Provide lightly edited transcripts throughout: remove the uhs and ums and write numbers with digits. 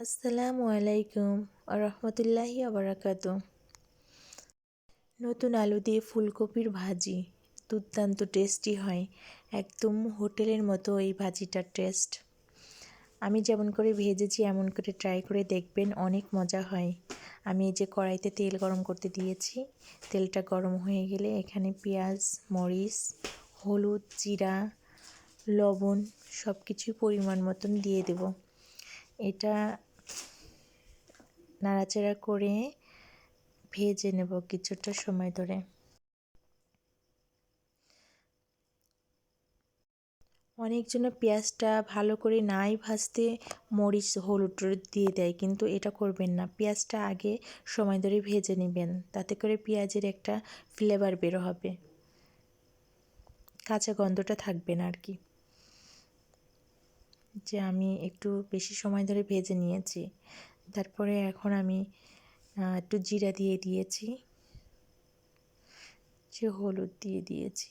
আসসালামু আলাইকুম রহমতুল্লাহি আবরাকাতু। নতুন আলু দিয়ে ফুলকপির ভাজি দুর্দান্ত টেস্টি হয়, একদম হোটেলের মতো এই ভাজিটার টেস্ট। আমি যেমন করে ভেজেছি এমন করে ট্রাই করে দেখবেন, অনেক মজা হয়। আমি এই যে কড়াইতে তেল গরম করতে দিয়েছি, তেলটা গরম হয়ে গেলে এখানে পেঁয়াজ, মরিচ, হলুদ, জিরা, লবণ সব কিছুই পরিমাণ মতন দিয়ে দেব। এটা নাড়াচাড়া করে ভেজে নেব কিছুটা সময় ধরে। অনেকজন পেঁয়াজটা ভালো করে নাই ভাজতে মরিচ হলুদ দিয়ে দেয়, কিন্তু এটা করবেন না। পেঁয়াজটা আগে সময় ধরে ভেজে নেবেন, তাতে করে পেঁয়াজের একটা ফ্লেভার বের হবে, কাঁচা গন্ধটা থাকবে না আর কি। যে আমি একটু বেশি সময় ধরে ভেজে নিয়েছি, তারপরে এখন আমি একটু জিরা দিয়ে দিয়েছি, যে হলুদ দিয়ে দিয়েছি,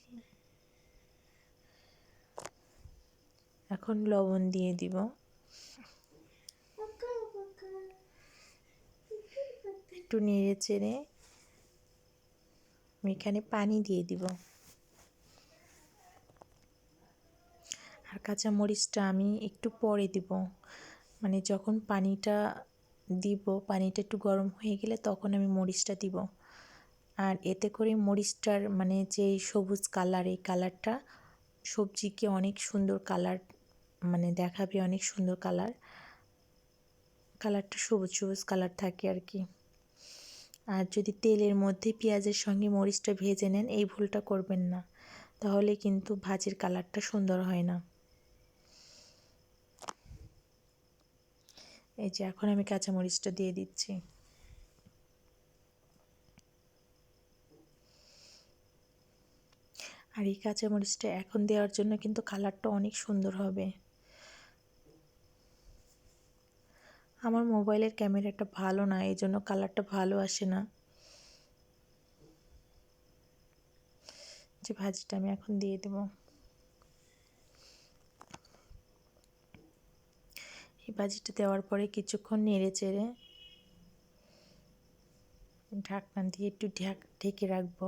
এখন লবণ দিয়ে দিব। একটু নেড়ে চেড়ে আমি এখানে পানি দিয়ে দিব। আর কাঁচা মরিচটা আমি একটু পরে দিব, মানে যখন পানিটা দিব, পানিটা একটু গরম হয়ে গেলে তখন আমি মরিচটা দিব। আর এতে করে মরিচটার মানে যে সবুজ কালার, এই কালারটা সবজিকে অনেক সুন্দর কালার মানে দেখাবে, অনেক সুন্দর কালারটা সবুজ সবুজ কালার থাকে আর কি। আর যদি তেলের মধ্যে পেঁয়াজের সঙ্গে মরিচটা ভেজে নেন, এই ভুলটা করবেন না, তাহলে কিন্তু ভাজির কালারটা সুন্দর হয় না। এই যে এখন আমি কাঁচা মরিচটা দিয়ে দিচ্ছি। আর এই কাঁচা মরিচটা এখন দেওয়ার জন্য কিন্তু কালারটা অনেক সুন্দর হবে। আমার মোবাইলের ক্যামেরাটা ভালো না, এই জন্য কালারটা ভালো আসে না। যে ভাজিটা আমি এখন দিয়ে দেব। এই ভাজিটা দেওয়ার পরে কিছুক্ষণ নেড়ে চেড়ে ঢাকনা দিয়ে একটু ঢেকে রাখবো।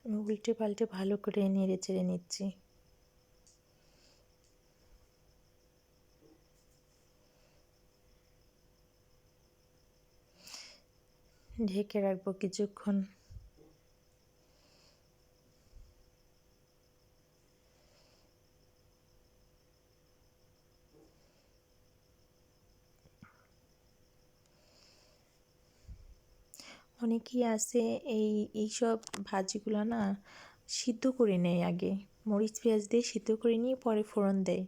আমি উল্টে পাল্টে ভালো করে নেড়ে চেড়ে নিচ্ছি। ঢেকে রাখবো কিছুক্ষণ। অনেকেই আছে এইসব ভাজিগুলো না সিদ্ধ করে নেয় আগে, মরিচ পেঁয়াজ দিয়ে সিদ্ধ করে নিয়ে পরে ফোড়ন দেয়,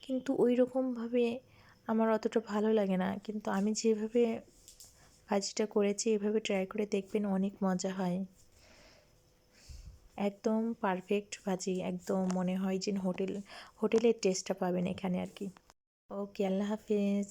কিন্তু ওই রকমভাবে আমার অতটা ভালো লাগে না। কিন্তু আমি যেভাবে ভাজিটা করেছি এভাবে ট্রাই করে দেখবেন, অনেক মজা হয়, একদম পারফেক্ট ভাজি, একদম মনে হয় যে হোটেলের টেস্টটা পাবেন এখানে আর কি। ওকে, আল্লাহ হাফিজ।